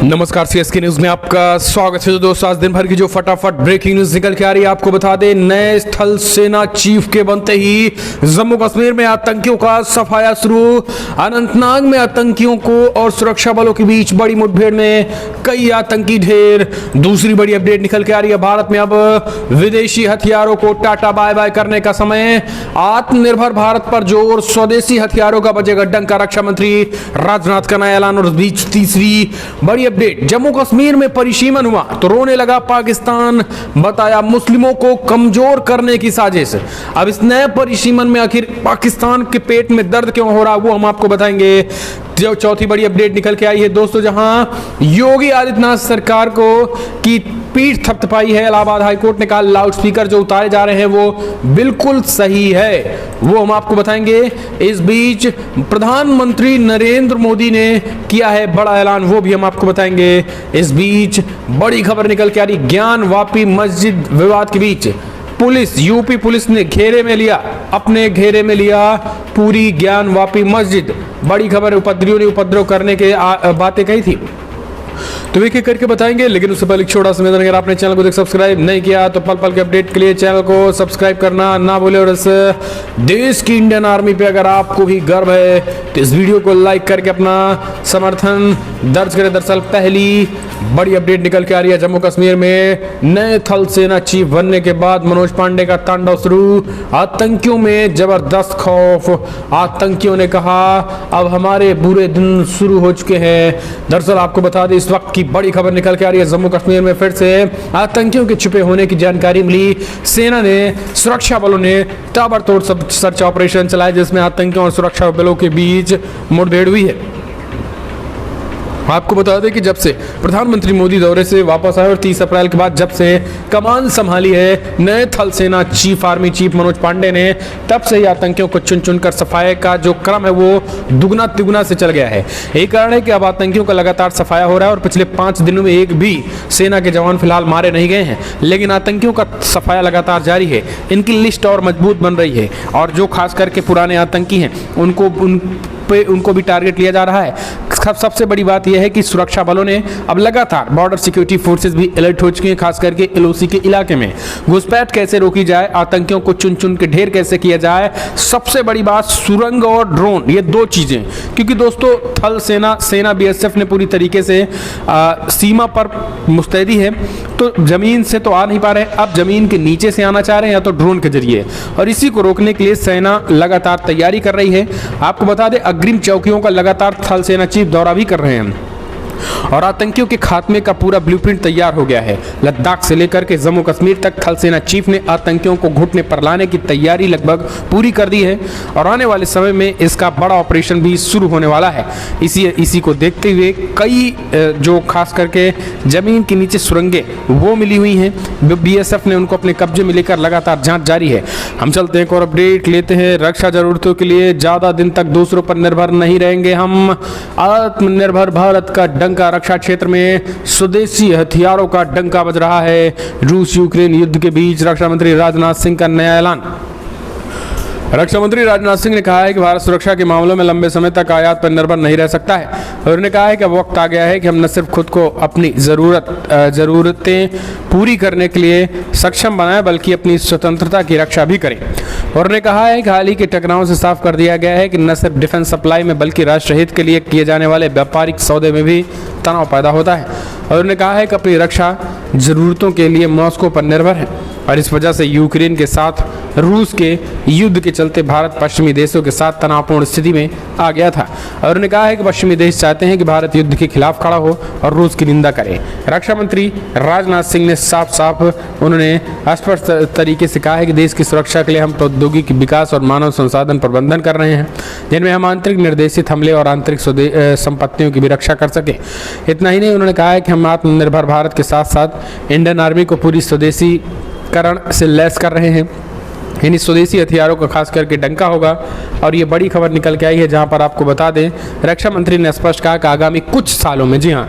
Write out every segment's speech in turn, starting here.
नमस्कार, CSK news में आपका स्वागत है। दोस्तों, आज दिन भर की जो फटाफट ब्रेकिंग न्यूज निकल के आ रही है, आपको बता दें, नए थल सेना चीफ के बनते ही जम्मू कश्मीर में आतंकियों का सफाया शुरू। अनंतनाग में आतंकियों को और सुरक्षा बलों के बीच बड़ी मुठभेड़ में कई आतंकी ढेर। दूसरी बड़ी अपडेट निकल के आ रही है, भारत में अब विदेशी हथियारों को टाटा बाय बाय करने का समय। आत्मनिर्भर भारत पर जोर, स्वदेशी हथियारों का बजेगा डंका। रक्षा मंत्री राजनाथ का नया ऐलान। और बीच तीसरी बड़ी अपडेट, जम्मू कश्मीर में परिसीमन हुआ तो रोने लगा पाकिस्तान, बताया मुस्लिमों को कमजोर करने की साजिश। अब इस नए परिसीमन में आखिर पाकिस्तान के पेट में दर्द क्यों हो रहा, वो हम आपको बताएंगे। जो चौथी बड़ी अपडेट निकल के आई है दोस्तों, जहां योगी आदित्यनाथ सरकार को की पीठ थपथपाई है। इलाहाबाद हाईकोर्ट ने कहा लाउड स्पीकर जो उतारे जा रहे हैं वो बिल्कुल सही है, वो हम आपको बताएंगे। इस बीच प्रधानमंत्री नरेंद्र मोदी ने किया है बड़ा ऐलान, वो भी हम आपको बताएंगे। इस बीच बड़ी खबर निकल के आ रही, ज्ञान वापी मस्जिद विवाद के बीच पुलिस, यूपी पुलिस ने अपने घेरे में लिया पूरी ज्ञान वापी मस्जिद। बड़ी खबर, उपद्रवियों ने उपद्रव करने के बातें कही थी, तो एक एक करके बताएंगे। लेकिन उससे पहले छोटा सा निवेदन, अगर आपने चैनल को सब्सक्राइब नहीं किया तो पल पल के अपडेट के लिए चैनल को सब्सक्राइब करना ना भूले। और इस देश की इंडियन आर्मी पे अगर आपको भी गर्व है तो इस वीडियो को लाइक करके अपना समर्थन दर्ज करें। दरअसल पहली बड़ी अपडेट निकल के आ रही है, जम्मू कश्मीर में नए थल सेना चीफ बनने के बाद मनोज पांडे का तांडव शुरू। आतंकियों में जबरदस्त खौफ। आतंकियों ने कहा अब हमारे बुरे दिन शुरू हो चुके हैं। दरअसल आपको बता दें, इस वक्त की बड़ी खबर निकल के आ रही है, जम्मू कश्मीर में फिर से आतंकियों के छुपे होने की जानकारी मिली। सेना ने, सुरक्षा बलों ने ताबड़तोड़ सर्च ऑपरेशन चलाए, जिसमें आतंकियों और सुरक्षा बलों के बीच मुठभेड़ हुई है। आपको बता दें कि जब से प्रधानमंत्री मोदी दौरे से वापस आए और 30 अप्रैल के बाद जब से कमान संभाली है नए थल सेना chief, army chief Manoj Pande ने, तब से ही आतंकियों को चुन चुनकर सफाया का जो क्रम है वो दुगना तिगुना से चल गया है। यही कारण है कि अब आतंकियों का लगातार सफाया हो रहा है और पिछले 5 दिनों में एक भी सेना के जवान फिलहाल मारे नहीं गए हैं, लेकिन आतंकियों का सफाया लगातार जारी है। इनकी लिस्ट और मजबूत बन रही है और जो खास करके पुराने आतंकी हैं उनको भी टारगेट लिया जा रहा है। सबसे बड़ी बात यह है कि सुरक्षा बलों ने अब लगातार बॉर्डर सिक्योरिटी फोर्सेस भी अलर्ट हो चुकी हैं, खास करके एलओसी के इलाके में घुसपैठ कैसे रोकी जाए, आतंकियों को चुन चुन के ढेर कैसे किया जाए। सबसे बड़ी बात सुरंग और ड्रोन, ये 2 चीजें, क्योंकि दोस्तों थल सेना बीएसएफ ने पूरी तरीके से सीमा पर मुस्तैदी है, तो जमीन से तो आ नहीं पा रहे, अब जमीन के नीचे से आना चाह रहे हैं या तो ड्रोन के जरिए, और इसी को रोकने के लिए सेना लगातार तैयारी कर रही है। आपको बता दें, अग्रिम चौकियों का लगातार थल सेना चीफ दौरा भी कर रहे हैं और आतंकियों के खात्मे का पूरा ब्लूप्रिंट तैयार हो गया है। लद्दाख से लेकर के जम्मू कश्मीर तक थल सेना चीफ ने आतंकियों को घुटने पर लाने की तैयारी लगभग पूरी कर दी है और आने वाले समय में इसका बड़ा ऑपरेशन भी शुरू होने वाला है। इसी को देखते हुए कई जो खास करके जमीन के नीचे सुरंगें वो मिली हुई हैं, बीएसएफ ने उनको अपने कब्जे में लेकर लगातार जांच जारी है। हम चलते हैं और अपडेट लेते हैं। रक्षा जरूरतों के लिए ज्यादा दिन तक दूसरों पर निर्भर नहीं रहेंगे हम, आत्मनिर्भर भारत का डंका। रक्षा क्षेत्र में स्वदेशी हथियारों का डंका बज रहा है। रूस यूक्रेन युद्ध के बीच रक्षा मंत्री राजनाथ सिंह का नया ऐलान। रक्षा मंत्री राजनाथ सिंह ने कहा है कि भारत सुरक्षा के मामलों में लंबे समय तक आयात पर निर्भर नहीं रह सकता है और उन्होंने कहा है कि अब वक्त आ गया है कि हम न सिर्फ खुद को अपनी ज़रूरतें पूरी करने के लिए सक्षम बनाएं, बल्कि अपनी स्वतंत्रता की रक्षा भी करें। और उन्होंने कहा है कि हाल ही के टकरावों से साफ कर दिया गया है कि न सिर्फ डिफेंस सप्लाई में बल्कि राष्ट्रहित के लिए किए जाने वाले व्यापारिक सौदे में भी तनाव पैदा होता है। और उन्होंने कहा है कि अपनी रक्षा ज़रूरतों के लिए मॉस्को पर निर्भर है और इस वजह से यूक्रेन के साथ रूस के युद्ध के चलते भारत पश्चिमी देशों के साथ तनावपूर्ण स्थिति में आ गया था। और उन्होंने कहा है कि पश्चिमी देश चाहते हैं कि भारत युद्ध के खिलाफ खड़ा हो और रूस की निंदा करे। रक्षा मंत्री राजनाथ सिंह ने साफ उन्होंने स्पष्ट तरीके से कहा है कि देश की सुरक्षा के लिए हम प्रौद्योगिकी विकास और मानव संसाधन प्रबंधन कर रहे हैं, जिनमें हम आंतरिक निर्देशित हमले और आंतरिक संपत्तियों की भी रक्षा कर सकें। इतना ही नहीं, उन्होंने कहा है कि हम आत्मनिर्भर भारत के साथ साथ इंडियन आर्मी को पूरी स्वदेशीकरण से लैस कर रहे हैं। यानी स्वदेशी हथियारों का खास करके डंका होगा। और ये बड़ी खबर निकल के आई है, जहां पर आपको बता दें रक्षा मंत्री ने स्पष्ट कहा कि आगामी कुछ सालों में, जी हाँ,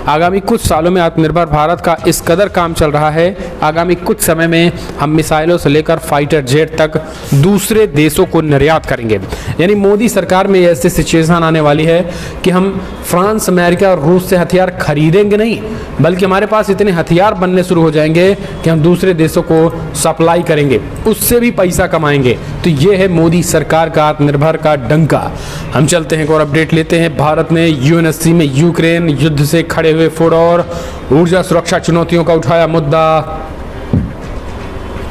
आगामी कुछ सालों में आत्मनिर्भर भारत का इस कदर काम चल रहा है, आगामी कुछ समय में हम मिसाइलों से लेकर फाइटर जेट तक दूसरे देशों को निर्यात करेंगे। यानी मोदी सरकार में ऐसी सिचुएशन आने वाली है कि हम फ्रांस, अमेरिका और रूस से हथियार खरीदेंगे नहीं, बल्कि हमारे पास इतने हथियार बनने शुरू हो जाएंगे कि हम दूसरे देशों को सप्लाई करेंगे, उससे भी पैसा कमाएंगे। तो ये है मोदी सरकार का आत्मनिर्भर का डंका। हम चलते हैं और अपडेट लेते हैं। भारत ने यूएनएससी में यूक्रेन युद्ध से खड़े हुए फुट और ऊर्जा सुरक्षा चुनौतियों का उठाया मुद्दा,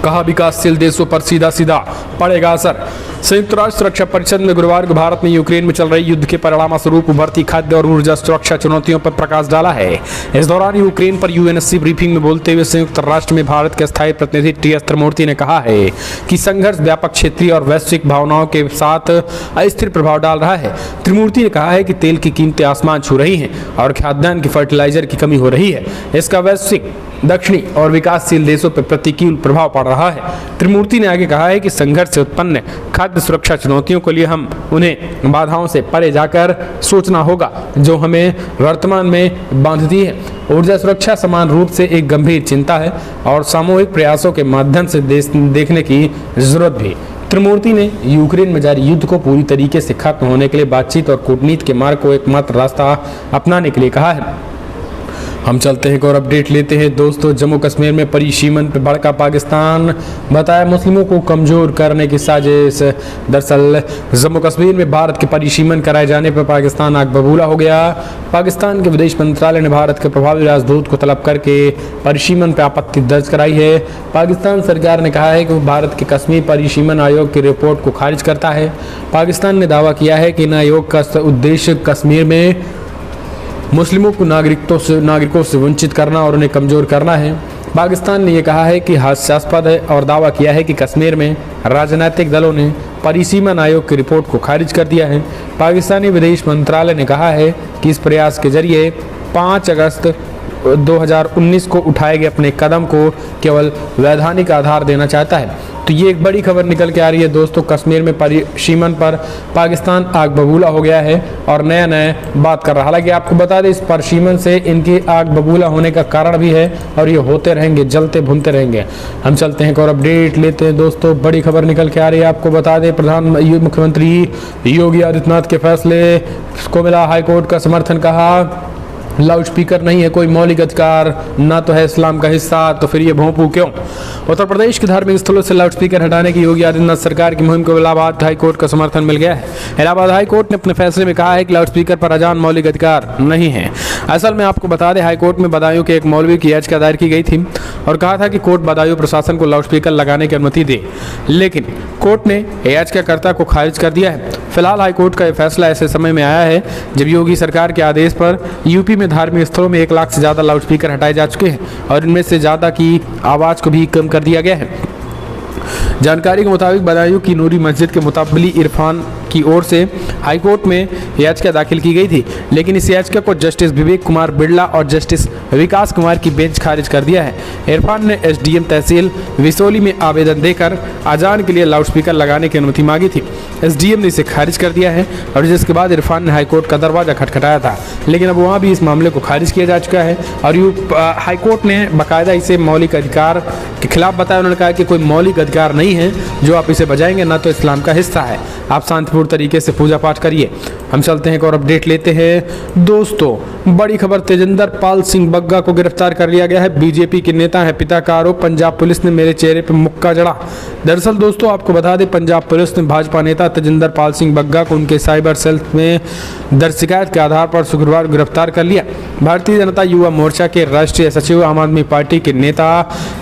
कहा विकासशील देशों पर सीधा सीधा पड़ेगा असर। संयुक्त राष्ट्र सुरक्षा परिषद में गुरुवार को भारत ने यूक्रेन में चल रहे युद्ध के परिणाम स्वरूप उभरती खाद्य और ऊर्जा सुरक्षा चुनौतियों पर प्रकाश डाला है। इस दौरान यूक्रेन पर यूएनएससी ब्रीफिंग में बोलते हुए संयुक्त राष्ट्र में भारत के स्थायी प्रतिनिधि टी.एस. त्रिमूर्ति ने कहा है कि संघर्ष व्यापक क्षेत्रीय और वैश्विक भावनाओं के साथ अस्थिर प्रभाव डाल रहा है। त्रिमूर्ति ने कहा है कि तेल की कीमतें आसमान छू रही हैं और खाद्यान्न की फर्टिलाइजर की कमी हो रही है। इसका वैश्विक, दक्षिणी और विकासशील देशों पर प्रतिकूल प्रभाव पड़ रहा है। त्रिमूर्ति ने आगे कहा है कि संघर्ष से उत्पन्न खाद्य सुरक्षा चुनौतियों के लिए हम उन्हें बाधाओं से परे जाकर सोचना होगा जो हमें वर्तमान में बांधती है। ऊर्जा सुरक्षा समान रूप से एक गंभीर चिंता है और सामूहिक प्रयासों के माध्यम से देखने की जरूरत भी। त्रिमूर्ति ने यूक्रेन में जारी युद्ध को पूरी तरीके से खत्म होने के लिए बातचीत और कूटनीति के मार्ग को एकमात्र रास्ता अपनाने के लिए कहा है। हम चलते हैं और अपडेट लेते हैं दोस्तों। जम्मू कश्मीर में परिसीमन पर भड़का पाकिस्तान, बताया मुस्लिमों को कमजोर करने की साजिश। दरअसल जम्मू कश्मीर में भारत के परिसीमन कराए जाने पर पाकिस्तान आग बबूला हो गया। पाकिस्तान के विदेश मंत्रालय ने भारत के प्रभावी राजदूत को तलब करके परिसीमन पर आपत्ति दर्ज कराई है। पाकिस्तान सरकार ने कहा है कि वो भारत के कश्मीर परिसीमन आयोग की रिपोर्ट को खारिज करता है। पाकिस्तान ने दावा किया है कि इन आयोग का उद्देश्य कश्मीर में मुस्लिमों को नागरिकों से वंचित करना और उन्हें कमजोर करना है। पाकिस्तान ने यह कहा है कि हास्यास्पद है और दावा किया है कि कश्मीर में राजनीतिक दलों ने परिसीमन आयोग की रिपोर्ट को खारिज कर दिया है। पाकिस्तानी विदेश मंत्रालय ने कहा है कि इस प्रयास के जरिए 5 अगस्त 2019 को उठाए गए अपने कदम को केवल वैधानिक आधार देना चाहता है। तो ये एक बड़ी खबर निकल के आ रही है दोस्तों। कश्मीर में परिसीमन पर पाकिस्तान आग बबूला हो गया है और नया बात कर रहा है। हालांकि आपको बता दें इस परिसीमन से इनकी आग बबूला होने का कारण भी है और ये होते रहेंगे, जलते भुनते रहेंगे। हम चलते हैं और अपडेट लेते हैं दोस्तों। बड़ी खबर निकल के आ रही है, आपको बता दें मुख्यमंत्री योगी आदित्यनाथ के फैसले को मिला हाईकोर्ट का समर्थन, कहा लाउड स्पीकर नहीं है कोई मौलिक अधिकार, ना तो है इस्लाम का हिस्सा, तो फिर ये भोंपू क्यों। उत्तर प्रदेश के धार्मिक स्थलों से लाउड स्पीकर हटाने की योगी आदित्यनाथ सरकार की मुहिम को इलाहाबाद हाई कोर्ट का समर्थन मिल गया है। इलाहाबाद हाई कोर्ट ने अपने फैसले में कहा है कि लाउड स्पीकर पर अजान मौलिक अधिकार नहीं है। असल में आपको बता दें हाई कोर्ट में बदायूं के एक मौलवी की याचिका दायर की गई थी और कहा था कि कोर्ट बदायूं प्रशासन को लाउड स्पीकर लगाने की अनुमति दे, लेकिन कोर्ट ने याचिकाकर्ता को खारिज कर दिया है। फिलहाल हाईकोर्ट का यह फैसला ऐसे समय में आया है जब योगी सरकार के आदेश पर यूपी में धार्मिक स्थलों में 1 लाख से ज़्यादा लाउड स्पीकर हटाए जा चुके हैं और इनमें से ज़्यादा की आवाज़ को भी कम कर दिया गया है। जानकारी के मुताबिक बदायूं की नूरी मस्जिद के मुतब्बली इरफान की ओर से हाईकोर्ट में याचिका दाखिल की गई थी, लेकिन इस याचिका को जस्टिस विवेक कुमार बिड़ला और जस्टिस विकास कुमार की बेंच खारिज कर दिया है। इरफान ने एसडीएम तहसील विसोली में आवेदन देकर अजान के लिए लाउड स्पीकर लगाने की अनुमति मांगी थी। एसडीएम ने इसे खारिज कर दिया है और जिसके बाद इरफान ने हाईकोर्ट का दरवाजा खटखटाया था, लेकिन अब वहाँ भी इस मामले को खारिज किया जा चुका है और हाईकोर्ट ने बाकायदा इसे मौलिक अधिकार के खिलाफ बताया। उन्होंने कहा कि कोई मौलिक अधिकार नहीं है जो आप इसे बजाएंगे, ना तो इस्लाम का हिस्सा है, आप शांतिपूर्ण तरीके से पूजा पाठ करिए। हम चलते हैं और अपडेट लेते हैं दोस्तों। बड़ी खबर, तेजिंदर पाल सिंह बग्गा को गिरफ्तार कर लिया गया है। बीजेपी के नेता है, पिता का आरोप, पंजाब पुलिस ने मेरे चेहरे पर मुक्का जड़ा। दरअसल दोस्तों आपको बता दें पंजाब पुलिस ने भाजपा नेता तेजिंदर पाल सिंह बग्गा को उनके साइबर सेल में दर्ज शिकायत के आधार पर शुक्रवार गिरफ्तार कर लिया। भारतीय जनता युवा मोर्चा के राष्ट्रीय सचिव, आम आदमी पार्टी के नेता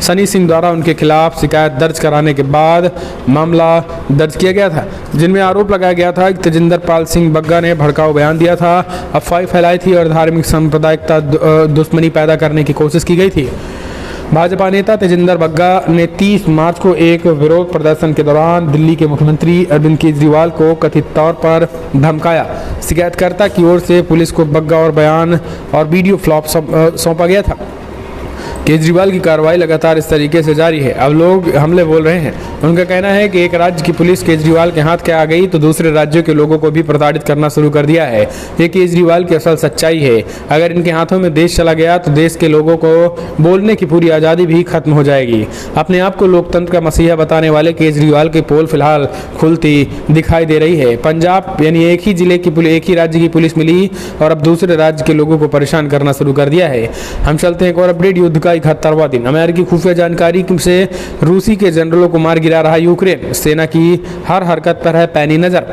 सनी सिंह द्वारा उनके खिलाफ शिकायत दर्ज कराने के बाद मामला दर्ज किया गया था, जिनमें आरोप लगाया गया था कि तेजिंदर पाल सिंह बग्गा ने भड़काऊ बयान दिया था, अफवाह फैलाई थी और धार्मिक सांप्रदायिकता दुश्मनी पैदा करने की कोशिश की गई थी। भाजपा नेता तेजिंदर बग्गा ने 30 मार्च को एक विरोध प्रदर्शन के दौरान दिल्ली के मुख्यमंत्री अरविंद केजरीवाल को कथित तौर पर धमकाया। शिकायतकर्ता की ओर से पुलिस को बग्गा और बयान और वीडियो फ्लॉप सौंपा गया था। केजरीवाल की कार्रवाई लगातार इस तरीके से जारी है। अब लोग हमले बोल रहे हैं। उनका कहना है कि एक राज्य की पुलिस केजरीवाल के हाथ के आ गई तो दूसरे राज्यों के लोगों को भी प्रताड़ित करना शुरू कर दिया है। ये केजरीवाल की असल सच्चाई है। अगर इनके हाथों में देश चला गया तो देश के लोगों को बोलने की पूरी आज़ादी भी खत्म हो जाएगी। अपने आप को लोकतंत्र का मसीहा बताने वाले केजरीवाल की पोल फिलहाल खुलती दिखाई दे रही है। पंजाब यानी एक ही जिले की एक ही राज्य की पुलिस मिली और अब दूसरे राज्य के लोगों को परेशान करना शुरू कर दिया है। हम चलते हैं एक और अपडेट। युद्ध का 71वां दिन। अमेरिकी खुफिया जानकारी से रूसी के जनरलों को मार गिरा रहा यूक्रेन। सेना की हर हरकत पर है पैनी नजर।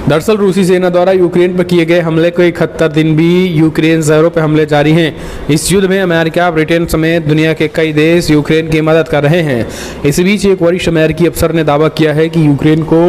दरअसल रूसी सेना द्वारा यूक्रेन पर किए गए हमले को 71 दिन भी यूक्रेन शहरों पर हमले जारी हैं। इस युद्ध में अमेरिका, ब्रिटेन समेत दुनिया के कई देश यूक्रेन की मदद कर रहे हैं। इस बीच एक वरिष्ठ अमेरिकी अफसर ने दावा किया है कि यूक्रेन को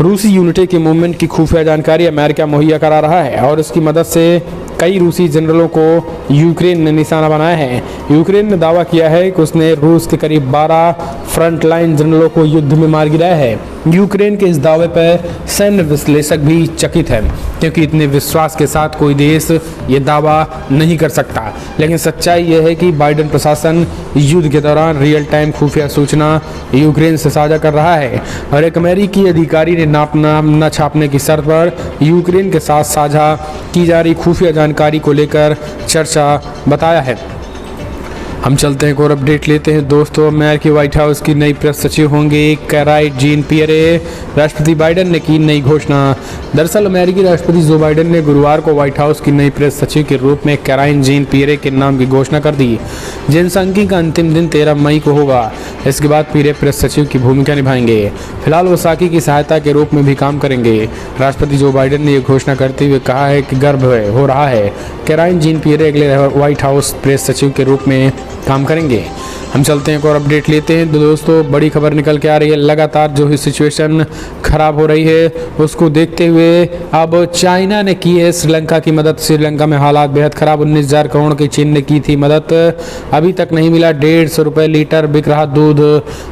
रूसी यूनिटी के मूवमेंट की खुफिया जानकारी अमेरिका मुहैया करा रहा है और इसकी मदद से कई रूसी जनरलों को यूक्रेन ने निशाना बनाया है। यूक्रेन ने दावा किया है कि उसने रूस के करीब 12 फ्रंटलाइन जनरलों को युद्ध में मार गिराया है। यूक्रेन के इस दावे पर सैन्य विश्लेषक भी चकित हैं, क्योंकि इतने विश्वास के साथ कोई देश ये दावा नहीं कर सकता। लेकिन सच्चाई यह है कि बाइडेन प्रशासन युद्ध के दौरान रियल टाइम खुफिया सूचना यूक्रेन से साझा कर रहा है और एक अमेरिकी अधिकारी ने नाम न छापने की शर्त पर यूक्रेन के साथ साझा की जा रही खुफिया जानकारी को लेकर चर्चा बताया है। हम चलते हैं और अपडेट लेते हैं दोस्तों। अमेरिकी व्हाइट हाउस की नई प्रेस सचिव होंगे कैराइन जीन पियरे। राष्ट्रपति बाइडेन ने की नई घोषणा। दरअसल अमेरिकी राष्ट्रपति जो बाइडेन ने गुरुवार को व्हाइट हाउस की नई प्रेस सचिव के रूप में कैराइन जीन पियरे के नाम की घोषणा कर दी। जनसंख्या का अंतिम दिन 13 मई को होगा। इसके बाद पियरे प्रेस सचिव की भूमिका निभाएंगे। फिलहाल वो साकी की सहायता के रूप में भी काम करेंगे। राष्ट्रपति जो बाइडेन ने यह घोषणा करते हुए कहा है कि गर्व हो रहा है। कैराइन जीन पियरे अगले व्हाइट हाउस प्रेस सचिव के रूप में काम करेंगे। हम चलते हैं और अपडेट लेते हैं। तो दोस्तों बड़ी खबर निकल के आ रही है। लगातार जो ही सिचुएशन खराब हो रही है उसको देखते हुए अब चाइना ने की है श्रीलंका की मदद। श्रीलंका में हालात बेहद खराब। 19,000 करोड़ की चीन ने की थी मदद, अभी तक नहीं मिला। 150 रुपये लीटर बिक रहा दूध।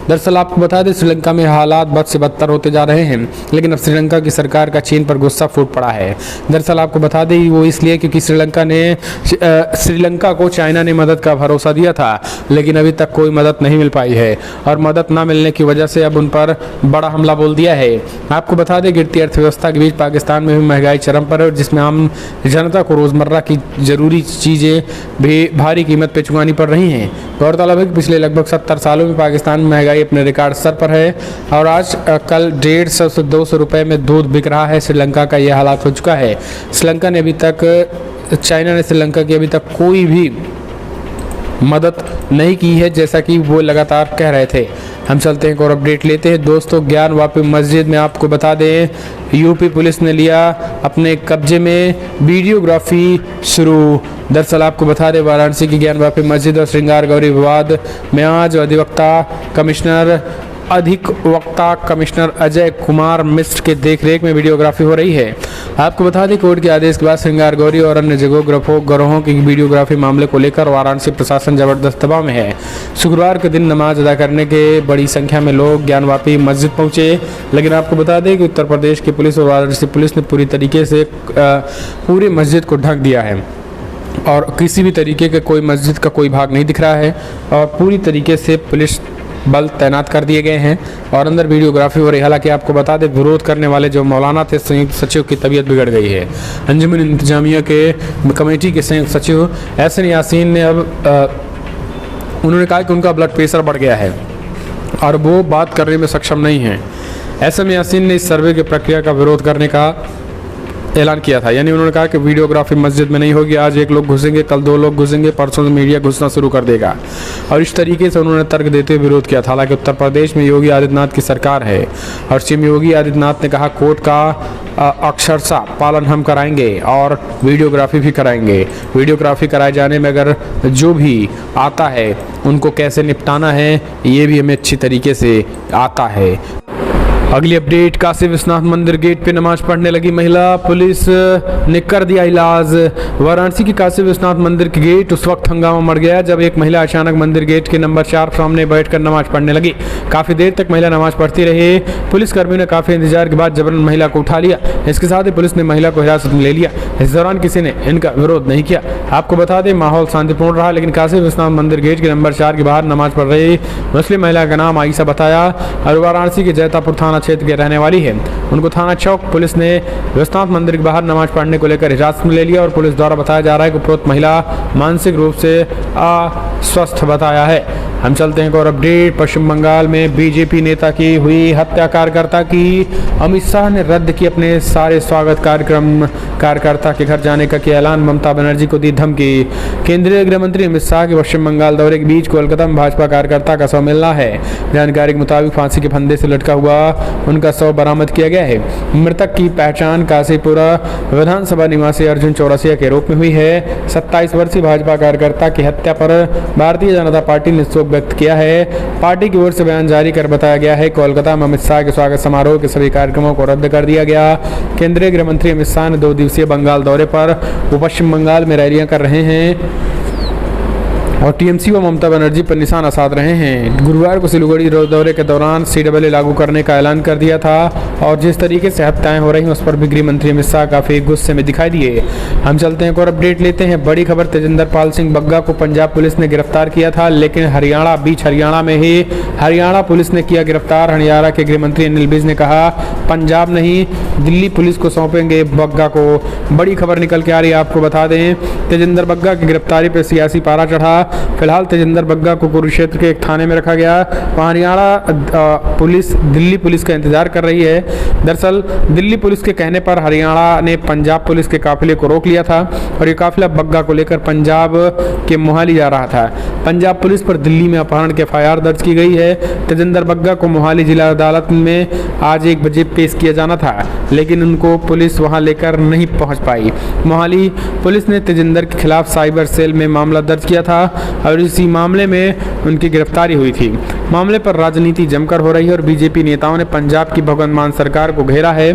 दरअसल आपको बता दें श्रीलंका में हालात बद से बदतर होते जा रहे हैं, लेकिन अब श्रीलंका की सरकार का चीन पर गुस्सा फूट पड़ा है। दरअसल आपको बता दें वो इसलिए क्योंकि श्रीलंका को चाइना ने मदद का भरोसा दिया था, लेकिन अभी तक कोई मदद नहीं मिल पाई है और मदद ना मिलने की वजह से अब उन पर बड़ा हमला बोल दिया है। आपको बता दें गिरती अर्थव्यवस्था के बीच पाकिस्तान में भी महंगाई चरम पर है, जिसमें आम जनता को रोजमर्रा की जरूरी चीजें भी भारी कीमत पे चुकानी पड़ रही हैं। गौरतलब है कि पिछले लगभग 70 सालों में पाकिस्तान में महंगाई अपने रिकॉर्ड स्तर पर है और आज कल 150 से 200 रुपये में दूध बिक रहा है। श्रीलंका का यह हालात हो चुका है। चाइना ने श्रीलंका की अभी तक कोई भी मदद नहीं की है, जैसा कि वो लगातार कह रहे थे। हम चलते हैं और अपडेट लेते हैं दोस्तों। ज्ञानवापी मस्जिद में आपको बता दें यूपी पुलिस ने लिया अपने कब्जे में वीडियोग्राफी शुरू। दरअसल आपको बता दें वाराणसी की ज्ञानवापी मस्जिद और श्रृंगार गौरी विवाद में आज अधिवक्ता कमिश्नर अजय कुमार मिश्र के देखरेख में वीडियोग्राफी हो रही है। आपको बता दें कोर्ट के आदेश के बाद श्रृंगार गौरी और अन्य गिरोहों की वीडियोग्राफी मामले को लेकर वाराणसी प्रशासन जबरदस्त दबाव में है। शुक्रवार के दिन नमाज अदा करने के बड़ी संख्या में लोग ज्ञानवापी मस्जिद पहुंचे, लेकिन आपको बता दें कि उत्तर प्रदेश की पुलिस और वाराणसी पुलिस ने पूरी तरीके से पूरी मस्जिद को ढक दिया है और किसी भी तरीके के कोई मस्जिद का कोई भाग नहीं दिख रहा है और पूरी तरीके से पुलिस बल तैनात कर दिए गए हैं और अंदर वीडियोग्राफी हो रही है। हालांकि आपको बता दें विरोध करने वाले जो मौलाना थे संयुक्त सचिव की तबीयत बिगड़ गई है। अंजुमन इंतजामिया के कमेटी के संयुक्त सचिव एहसन यासीन ने अब उन्होंने कहा कि उनका ब्लड प्रेशर बढ़ गया है और वो बात करने में सक्षम नहीं है। एहसन यासीन ने इस सर्वे की प्रक्रिया का विरोध करने का ऐलान किया था, यानी उन्होंने कहा कि वीडियोग्राफी मस्जिद में नहीं होगी। आज 1 लोग घुसेंगे, कल 2 लोग घुसेंगे, परसों से मीडिया घुसना शुरू कर देगा और इस तरीके से उन्होंने तर्क देते हुए विरोध किया था। हालांकि उत्तर प्रदेश में योगी आदित्यनाथ की सरकार है और सीएम योगी आदित्यनाथ ने कहा कोर्ट का अक्षरशः पालन हम कराएंगे और वीडियोग्राफी भी कराएंगे। वीडियोग्राफी कराए जाने में अगर जो भी आता है उनको कैसे निपटाना है ये भी हमें अच्छी तरीके से आता है। अगली अपडेट, काशी विश्वनाथ मंदिर गेट पे नमाज पढ़ने लगी महिला, पुलिस ने कर दिया इलाज। वाराणसी की काशी विश्वनाथ मंदिर के गेट उस वक्त हंगामा मच गया जब एक महिला अचानक मंदिर गेट के नंबर 4 सामने बैठकर नमाज पढ़ने लगी। काफी देर तक महिला नमाज पढ़ती रही। पुलिसकर्मियों ने काफी इंतजार के बाद जबरन महिला को उठा लिया। इसके साथ ही पुलिस ने महिला को हिरासत में ले लिया। इस दौरान किसी ने इनका विरोध नहीं किया। आपको बता दें माहौल शांतिपूर्ण रहा, लेकिन काशी विश्वनाथ मंदिर गेट के नंबर 4 के बाहर नमाज पढ़ रही मुस्लिम महिला का नाम आयशा बताया और वाराणसी के जैतापुर थाना क्षेत्र के रहने वाली है। उनको थाना चौक पुलिस ने विश्वनाथ मंदिर के बाहर नमाज पढ़ने को लेकर हिरासत में ले लिया और पुलिस द्वारा बताया जा रहा है कि उपरोक्त महिला मानसिक रूप से अस्वस्थ बताया है। हम चलते हैं एक और अपडेट। पश्चिम बंगाल में बीजेपी नेता की हुई हत्या, कार्यकर्ता की। अमित शाह ने रद्द की अपने सारे स्वागत कार्यक्रम, कार्यकर्ता के घर जाने का किया ऐलान, ममता बनर्जी को दी धमकी। केंद्रीय गृह मंत्री अमित शाह के पश्चिम बंगाल दौरे के बीच कोलकाता में भाजपा कार्यकर्ता का शव मिलना है। जानकारी के मुताबिक फांसी के फंदे से लटका हुआ उनका शव बरामद किया गया है। मृतक की पहचान काशीपुरा विधानसभा निवासी अर्जुन चौरसिया के रूप में हुई है। 27 वर्षीय भाजपा कार्यकर्ता की हत्या पर भारतीय जनता पार्टी ने शोक व्यक्त किया है। पार्टी की ओर से बयान जारी कर बताया गया है कोलकाता में अमित शाह के स्वागत समारोह के सभी कार्यक्रमों को रद्द कर दिया गया। केंद्रीय गृह मंत्री अमित शाह ने 2 दिवसीय बंगाल दौरे पर वो पश्चिम बंगाल में रैलियां कर रहे हैं और टीएमसी व ममता बनर्जी पर निशाना साध रहे हैं। गुरुवार को सिलीगुड़ी दौरे के दौरान CAA लागू करने का ऐलान कर दिया था और जिस तरीके से हत्याएं हो रही हैं उस पर भी गृह मंत्री अमित शाह काफी गुस्से में दिखाई दिए। हम चलते हैं और अपडेट लेते हैं। बड़ी खबर, तेजिंदर पाल सिंह बग्गा को पंजाब पुलिस ने गिरफ्तार किया था, लेकिन हरियाणा में ही हरियाणा पुलिस ने किया गिरफ्तार। हरियाणा के गृह मंत्री अनिल विज ने कहा पंजाब नहीं दिल्ली पुलिस को सौंपेंगे बग्गा को। बड़ी खबर निकल के आ रही है, आपको बता दें तेजिंदर बग्गा की गिरफ्तारी पर सियासी पारा चढ़ा। फिलहाल तेजिंदर बग्गा को कुरुक्षेत्र के एक थाने में रखा गया। वहाँ हरियाणा पुलिस दिल्ली पुलिस का इंतजार कर रही है। दरअसल दिल्ली पुलिस के कहने पर हरियाणा ने पंजाब पुलिस के काफिले को रोक लिया था और ये काफिला बग्गा को लेकर पंजाब के मोहाली जा रहा था। पंजाब पुलिस पर दिल्ली में अपहरण के FIR दर्ज की गई है। तेजिंदर बग्गा को मोहाली जिला अदालत में आज 1 बजे पेश किया जाना था, लेकिन उनको पुलिस वहां लेकर नहीं पहुंच पाई। मोहाली पुलिस ने तेजिंदर के खिलाफ साइबर सेल में मामला दर्ज किया था और इसी मामले में उनकी गिरफ्तारी हुई थी। मामले पर राजनीति जमकर हो रही है और बीजेपी नेताओं ने पंजाब की भगवंत मान सरकार को घेरा है।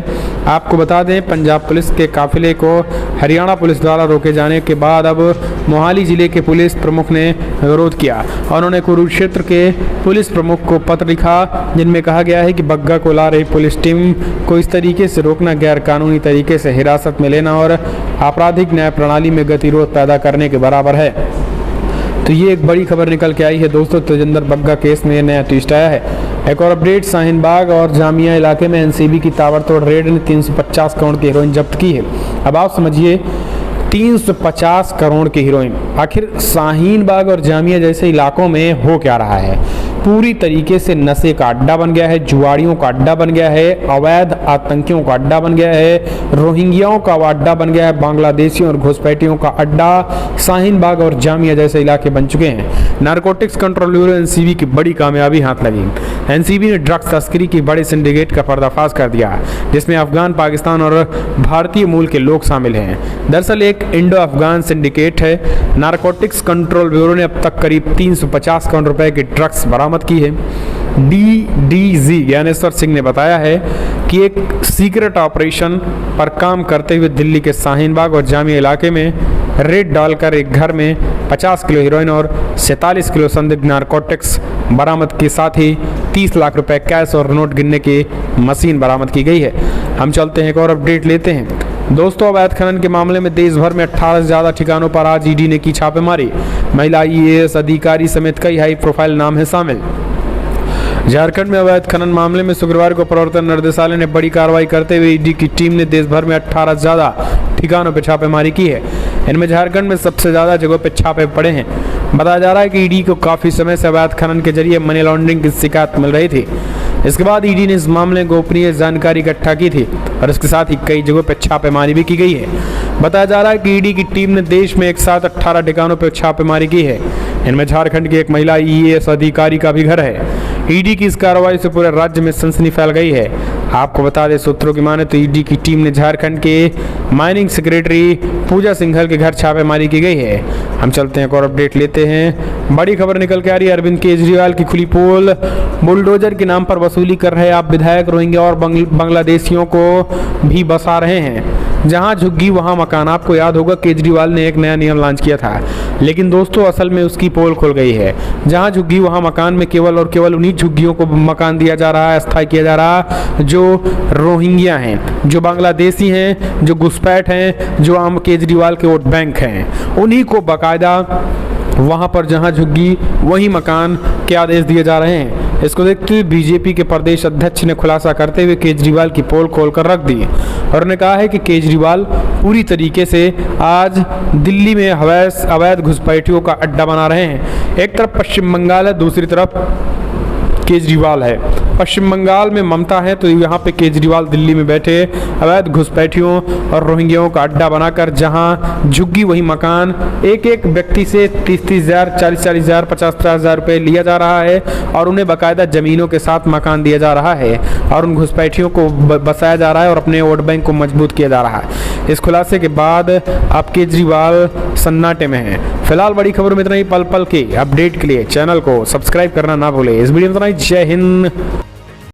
आपको बता दें पंजाब पुलिस के काफिले को हरियाणा पुलिस द्वारा रोके जाने के बाद अब मोहाली जिले के पुलिस प्रमुख ने विरोध किया और उन्होंने कुरुक्षेत्र के पुलिस प्रमुख को पत्र लिखा जिनमें कहा गया है कि बग्गा को ला रही पुलिस टीम को इस तरीके से रोकना गैर कानूनी तरीके से हिरासत में लेना और आपराधिक न्याय प्रणाली में गतिरोध पैदा करने के बराबर है। तो ये एक बड़ी खबर निकल के आई है दोस्तों, तेजिंदर बग्गा केस में नया ट्विस्ट आया है। एक और अपडेट, शाहीन बाग और जामिया इलाके में एनसीबी की ताबड़तोड़ रेड ने 350 करोड़ की हेरोइन जब्त की है। अब आप समझिए 350 करोड़ की हीरोइन, आखिर शाहीन बाग और जामिया जैसे इलाकों में हो क्या रहा है? पूरी तरीके से नशे का अड्डा बन गया है, जुआड़ियों का अड्डा बन गया है, अवैध आतंकियों का अड्डा बन गया है, रोहिंग्याओं का अड्डा बन गया है, बांग्लादेशियों और घुसपैठियों का अड्डा शाहीन बाग और जामिया जैसे इलाके बन चुके हैं। नारकोटिक्स कंट्रोल ब्यूरो एनसीबी की बड़ी कामयाबी हाथ लगी। एनसीबी ने ड्रग्स तस्करी की बड़े सिंडिकेट का पर्दाफाश कर दिया जिसमें अफगान, पाकिस्तान और भारतीय मूल के लोग शामिल हैं। दरअसल एक इंडो अफगान सिंडिकेट है। नारकोटिक्स कंट्रोल ब्यूरो ने अब तक करीब 350 करोड़ रुपए की ड्रग्स बरामद की है। DDG ज्ञानेश्वर सिंह ने बताया है कि एक सीक्रेट ऑपरेशन पर काम करते हुए दिल्ली के शाहीन बाग और जामिया इलाके में रेड डालकर एक घर में 50 किलो हीरोइन और 47 किलो संदिग्ध नारकोटिक्स बरामद के साथ ही 30 लाख रुपए कैश और नोट गिनने की मशीन बरामद की गई है। हम चलते हैं एक और अपडेट लेते हैं दोस्तों। अवैध खनन के मामले में देश भर में 18 से ज्यादा ठिकानों पर आज ईडी ने की छापेमारी। महिला IAS अधिकारी समेत कई हाई प्रोफाइल नाम है शामिल। झारखंड में अवैध खनन मामले में शुक्रवार को प्रवर्तन निर्देशालय ने बड़ी कार्रवाई करते हुए ईडी की टीम ने देश भर में 18 से ज्यादा ठिकानों पर छापेमारी की है। इनमें झारखंड में सबसे ज्यादा जगहों पर छापे पड़े हैं। बताया जा रहा है कि ईडी को काफी समय से अवैध खनन के जरिए मनी लॉन्ड्रिंग की शिकायत मिल रही थी। इसके बाद ईडी ने इस मामले में गोपनीय जानकारी इकट्ठा की थी और इसके साथ ही कई जगहों पर छापेमारी भी की गई है। बताया जा रहा है कि ईडी की टीम ने देश में एक साथ 18 ठिकानों पर छापेमारी की है। इनमें झारखंड की एक महिला IAS अधिकारी का भी घर है। ईडी की इस कार्रवाई से पूरे राज्य में सनसनी फैल गई है। आपको बता दें, सूत्रों की माने तो ईडी की टीम ने झारखंड के माइनिंग सेक्रेटरी पूजा सिंघल के घर छापेमारी की गई है। हम चलते हैं एक और अपडेट लेते हैं। बड़ी खबर निकल के आ रही है, अरविंद केजरीवाल की खुली पोल। बुलडोजर के नाम पर वसूली कर रहे आप विधायक रोहिंग्या और बांग्लादेशियों को भी बसा रहे हैं। जहां झुग्गी वहां मकान। आपको याद होगा केजरीवाल ने एक नया नियम लॉन्च किया था, लेकिन दोस्तों असल में उसकी पोल खुल गई है। जहां झुग्गी वहां मकान में केवल और केवल उन्हीं झुग्गियों को मकान दिया जा रहा है, अस्थायी किया जा रहा है जो रोहिंग्या हैं, जो बांग्लादेशी हैं, जो घुसपैठ हैं जो आम केजरीवाल के वोट बैंक हैं, उन्हीं को बाकायदा वहां पर जहां झुग्गी वहीं मकान के आदेश दिए जा रहे हैं। इसको देखते हुए बीजेपी के प्रदेश अध्यक्ष ने खुलासा करते हुए केजरीवाल की पोल खोल कर रख दी और उन्होंने कहा है कि केजरीवाल पूरी तरीके से आज दिल्ली में अवैध घुसपैठियों का अड्डा बना रहे हैं। एक तरफ पश्चिम बंगाल है, दूसरी तरफ केजरीवाल है। पश्चिम बंगाल में ममता है तो यहाँ पे केजरीवाल दिल्ली में बैठे अवैध घुसपैठियों और रोहिंग्याओं का अड्डा बनाकर जहाँ झुग्गी वही मकान एक एक व्यक्ति से 30-30 हज़ार, 40-40 हज़ार, 50-50 हज़ार रुपये लिया जा रहा है और उन्हें बाकायदा ज़मीनों के साथ मकान दिया जा रहा है और उन घुसपैठियों को बसाया जा रहा है और अपने वोट बैंक को मजबूत किया जा रहा है। इस खुलासे के बाद अब केजरीवाल सन्नाटे में हैं। फिलहाल बड़ी खबर में इतना ही। पल पल के अपडेट के लिए चैनल को सब्सक्राइब करना ना भूलें। इस वीडियो में इतना ही। जय हिंद।